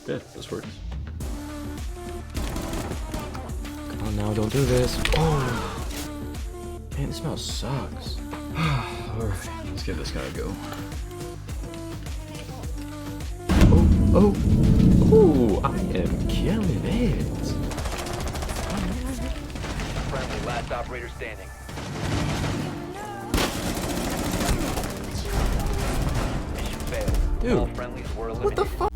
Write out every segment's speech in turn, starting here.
Yeah, this works. Come on now, don't do this. Oh, man, this mouse sucks. Alright, let's give this guy a go. Oh, oh, I am killing it. Friendly, last operator standing. Mission failed. Dude, All friendlies were eliminated. What the fuck?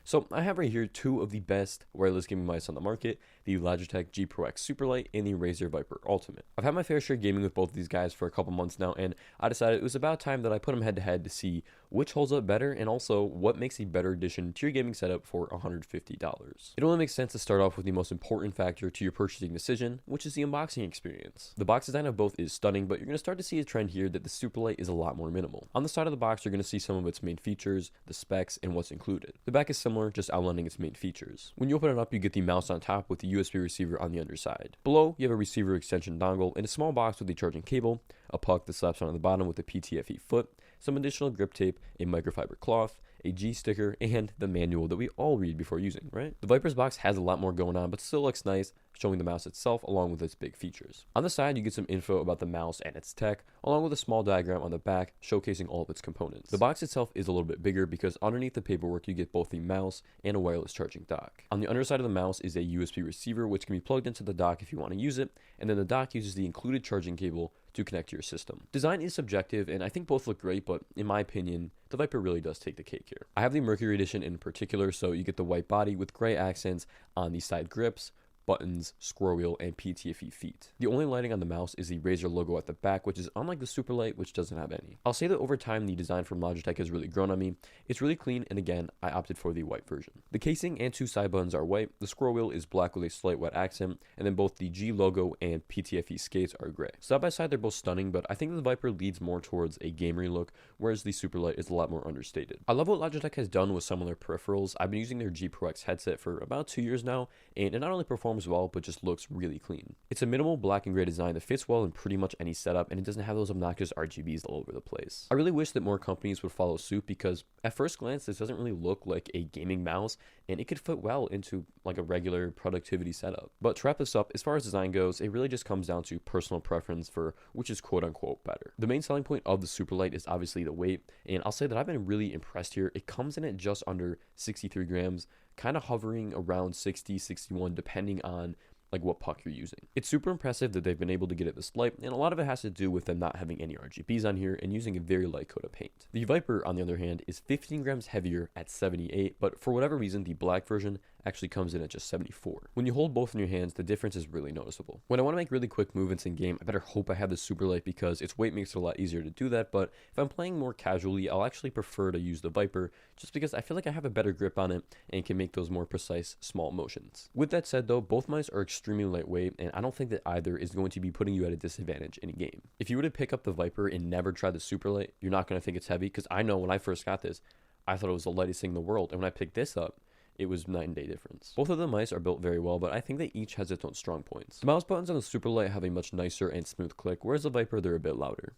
So I have right here two of the best wireless gaming mice on the market, the Logitech G Pro X Superlight and the Razer Viper Ultimate. I've had my fair share gaming with both of these guys for a couple months now, and I decided it was about time that I put them head to head to see which holds up better and also what makes a better addition to your gaming setup for $150. It only makes sense to start off with the most important factor to your purchasing decision, which is the unboxing experience. The box design of both is stunning, but you're going to start to see a trend here that the Superlight is a lot more minimal. On the side of the box, you're going to see some of its main features, the specs, and what's included. The back is similar, just outlining its main features. When you open it up, you get the mouse on top with the USB receiver on the underside. Below, you have a receiver extension dongle and a small box with a charging cable, a puck that slaps on the bottom with a PTFE foot, some additional grip tape, a microfiber cloth, a G sticker, and the manual that we all read before using, right? The Viper's box has a lot more going on, but still looks nice, showing the mouse itself along with its big features. On the side, you get some info about the mouse and its tech, along with a small diagram on the back showcasing all of its components. The box itself is a little bit bigger because underneath the paperwork, you get both the mouse and a wireless charging dock. On the underside of the mouse is a USB receiver, which can be plugged into the dock if you want to use it, and then the dock uses the included charging cable to connect to your system. Design is subjective, and I think both look great, but in my opinion, the Viper really does take the cake here. I have the Mercury edition in particular, so you get the white body with gray accents on the side grips, buttons, scroll wheel, and PTFE feet. The only lighting on the mouse is the Razer logo at the back, which is unlike the Superlight, which doesn't have any. I'll say that over time, the design from Logitech has really grown on me. It's really clean, and again, I opted for the white version. The casing and two side buttons are white, the scroll wheel is black with a slight white accent, and then both the G logo and PTFE skates are gray. Side by side, they're both stunning, but I think the Viper leads more towards a gamery look, whereas the Superlight is a lot more understated. I love what Logitech has done with some of their peripherals. I've been using their G Pro X headset for about 2 years now, and it not only performs well, but just looks really clean. It's a minimal black and gray design that fits well in pretty much any setup, and it doesn't have those obnoxious RGBs all over the place. I really wish that more companies would follow suit because at first glance, this doesn't really look like a gaming mouse, and it could fit well into like a regular productivity setup. But to wrap this up, as far as design goes, it really just comes down to personal preference for which is quote unquote better. The main selling point of the Superlight is obviously the weight, and I'll say that I've been really impressed here. It comes in at just under 63 grams, kind of hovering around 60, 61, depending on like what puck you're using. It's super impressive that they've been able to get it this light, and a lot of it has to do with them not having any RGBs on here and using a very light coat of paint. The Viper, on the other hand, is 15 grams heavier at 78, but for whatever reason, the black version actually comes in at just 74. When you hold both in your hands, the difference is really noticeable. When I want to make really quick movements in game, I better hope I have the Superlight because its weight makes it a lot easier to do that, but if I'm playing more casually, I'll actually prefer to use the Viper just because I feel like I have a better grip on it and can make those more precise small motions. With that said though, both mice are extremely lightweight, and I don't think that either is going to be putting you at a disadvantage in a game. If you were to pick up the Viper and never try the Superlight, you're not going to think it's heavy, because I know when I first got this, I thought it was the lightest thing in the world, and when I picked this up, it was night and day difference. Both of the mice are built very well, but I think that each has its own strong points. The mouse buttons on the Superlight have a much nicer and smooth click, whereas the Viper, they're a bit louder.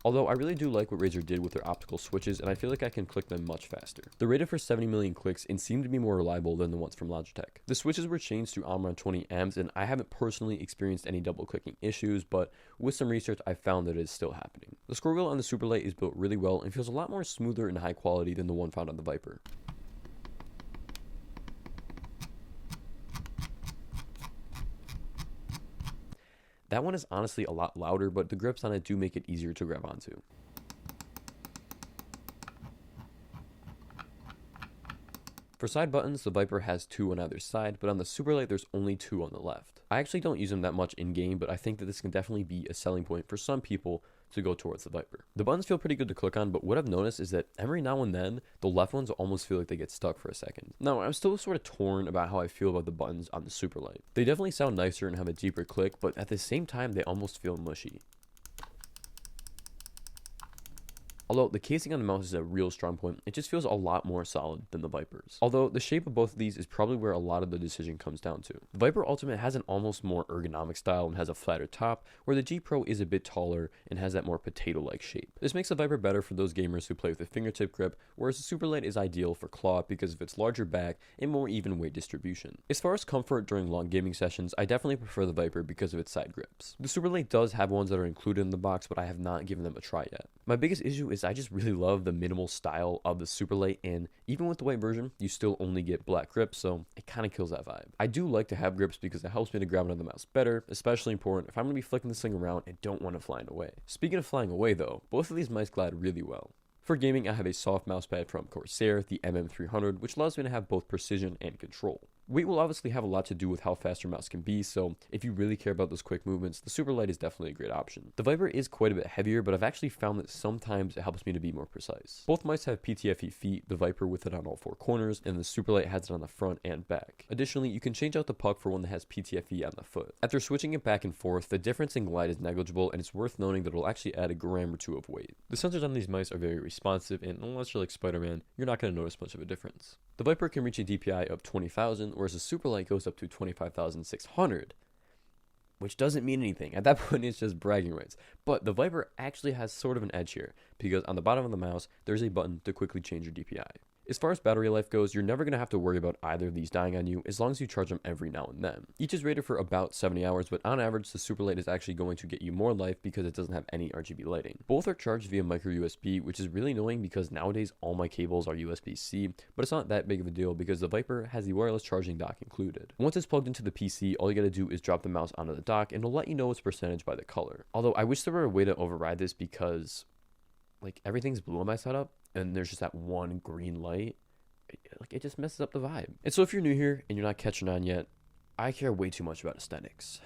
Although I really do like what Razer did with their optical switches, and I feel like I can click them much faster. They're rated for 70 million clicks and seem to be more reliable than the ones from Logitech. The switches were changed to Omron 20Ms, and I haven't personally experienced any double clicking issues, but with some research I found that it is still happening. The scroll wheel on the Superlight is built really well and feels a lot more smoother and high quality than the one found on the Viper. That one is honestly a lot louder, but the grips on it do make it easier to grab onto. For side buttons, the Viper has 2 on either side, but on the Superlight there's only 2 on the left. I actually don't use them that much in game, but I think that this can definitely be a selling point for some people to go towards the Viper. The buttons feel pretty good to click on, but what I've noticed is that every now and then, the left ones almost feel like they get stuck for a second. Now, I'm still sort of torn about how I feel about the buttons on the Superlight. They definitely sound nicer and have a deeper click, but at the same time, they almost feel mushy. Although the casing on the mouse is a real strong point, it just feels a lot more solid than the Viper's. Although the shape of both of these is probably where a lot of the decision comes down to. The Viper Ultimate has an almost more ergonomic style and has a flatter top, where the G Pro is a bit taller and has that more potato-like shape. This makes the Viper better for those gamers who play with a fingertip grip, whereas the Superlight is ideal for claw because of its larger back and more even weight distribution. As far as comfort during long gaming sessions, I definitely prefer the Viper because of its side grips. The Superlight does have ones that are included in the box, but I have not given them a try yet. My biggest issue is I just really love the minimal style of the Superlight, and even with the white version, you still only get black grips, so it kind of kills that vibe. I do like to have grips because it helps me to grab onto the mouse better, especially important if I'm going to be flicking this thing around and don't want it flying away. Speaking of flying away though, both of these mice glide really well. For gaming, I have a soft mousepad from Corsair, the MM300, which allows me to have both precision and control. Weight will obviously have a lot to do with how fast your mouse can be, so if you really care about those quick movements, the Superlight is definitely a great option. The Viper is quite a bit heavier, but I've actually found that sometimes it helps me to be more precise. Both mice have PTFE feet, the Viper with it on all four corners, and the Superlight has it on the front and back. Additionally, you can change out the puck for one that has PTFE on the foot. After switching it back and forth, the difference in glide is negligible, and it's worth noting that it'll actually add a gram or two of weight. The sensors on these mice are very responsive, and unless you're like Spider-Man, you're not going to notice much of a difference. The Viper can reach a DPI of 20,000, whereas the Superlight goes up to 25,600, which doesn't mean anything. At that point, it's just bragging rights. But the Viper actually has sort of an edge here, because on the bottom of the mouse, there's a button to quickly change your DPI. As far as battery life goes, you're never going to have to worry about either of these dying on you as long as you charge them every now and then. Each is rated for about 70 hours, but on average, the Superlight is actually going to get you more life because it doesn't have any RGB lighting. Both are charged via micro USB, which is really annoying because nowadays all my cables are USB-C, but it's not that big of a deal because the Viper has the wireless charging dock included. Once it's plugged into the PC, all you gotta do is drop the mouse onto the dock and it'll let you know its percentage by the color. Although I wish there were a way to override this because like everything's blue on my setup and there's just that one green light. It just messes up the vibe. And so if you're new here and you're not catching on yet, I care way too much about aesthetics.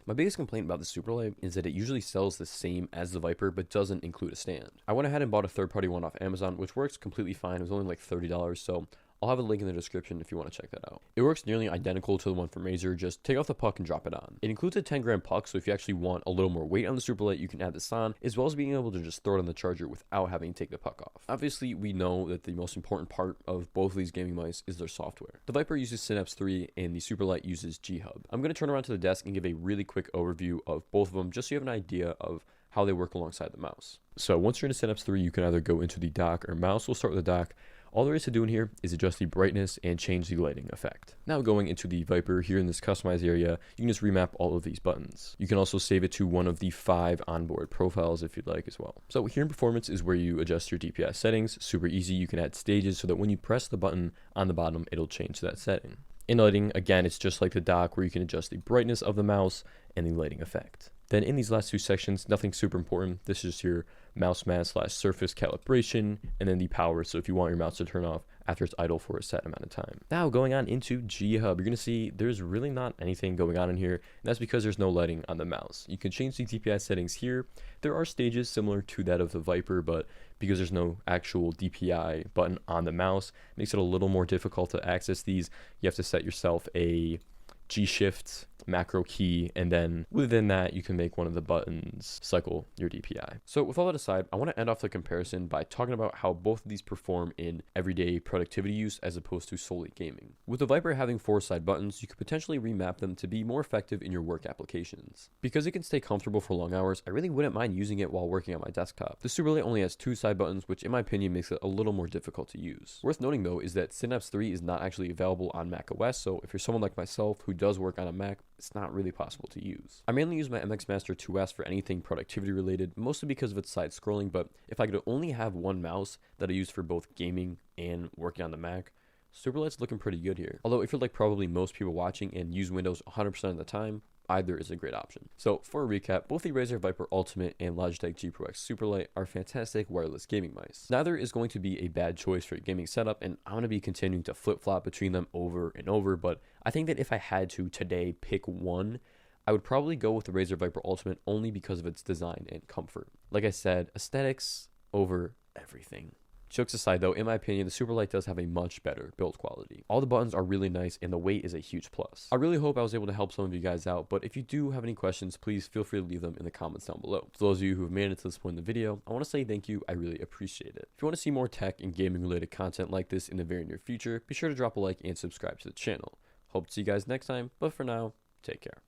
My biggest complaint about the Superlight is that it usually sells the same as the Viper but doesn't include a stand. I went ahead and bought a third-party one off Amazon, which works completely fine. It was only like $30, so I'll have a link in the description if you want to check that out. It works nearly identical to the one from Razer, just take off the puck and drop it on. It includes a 10 gram puck, so if you actually want a little more weight on the Superlight, you can add this on, as well as being able to just throw it on the charger without having to take the puck off. Obviously, we know that the most important part of both of these gaming mice is their software. The Viper uses Synapse 3 and the Superlight uses G-Hub. I'm going to turn around to the desk and give a really quick overview of both of them just so you have an idea of how they work alongside the mouse. So once you're in Synapse 3, you can either go into the dock or mouse. We'll start with the dock. All there is to do in here is adjust the brightness and change the lighting effect. Now going into the Viper, here in this customize area, you can just remap all of these buttons. You can also save it to one of the 5 onboard profiles if you'd like as well. So here in performance is where you adjust your DPI settings. Super easy. You can add stages so that when you press the button on the bottom, it'll change that setting. In lighting, again, it's just like the dock where you can adjust the brightness of the mouse and the lighting effect. Then in these last 2 sections, nothing super important. This is your mouse mat / surface calibration, and then the power. So if you want your mouse to turn off after it's idle for a set amount of time. Now going on into G-Hub, you're going to see there's really not anything going on in here. And that's because there's no lighting on the mouse. You can change the DPI settings here. There are stages similar to that of the Viper, but because there's no actual DPI button on the mouse, it makes it a little more difficult to access these. You have to set yourself a G-Shift macro key, and then within that you can make one of the buttons cycle your DPI. So with all that aside, I want to end off the comparison by talking about how both of these perform in everyday productivity use as opposed to solely gaming. With the Viper having 4 side buttons, you could potentially remap them to be more effective in your work applications. Because it can stay comfortable for long hours, I really wouldn't mind using it while working on my desktop. The Superlight only has 2 side buttons, which in my opinion makes it a little more difficult to use. Worth noting though is that Synapse 3 is not actually available on Mac OS, so if you're someone like myself who does work on a Mac, it's not really possible to use. I mainly use my MX Master 2S for anything productivity related, mostly because of its side scrolling, but if I could only have one mouse that I use for both gaming and working on the Mac, Superlight's looking pretty good here. Although if you're like probably most people watching and use Windows 100% of the time, either is a great option. So for a recap, both the Razer Viper Ultimate and Logitech G Pro X Superlight are fantastic wireless gaming mice. Neither is going to be a bad choice for a gaming setup, and I'm going to be continuing to flip-flop between them over and over, but I think that if I had to today pick one, I would probably go with the Razer Viper Ultimate only because of its design and comfort. Like I said, aesthetics over everything. Jokes aside though, in my opinion, the Superlight does have a much better build quality. All the buttons are really nice and the weight is a huge plus. I really hope I was able to help some of you guys out, but if you do have any questions, please feel free to leave them in the comments down below. To those of you who have made it to this point in the video, I want to say thank you. I really appreciate it. If you want to see more tech and gaming related content like this in the very near future, be sure to drop a like and subscribe to the channel. Hope to see you guys next time, but for now, take care.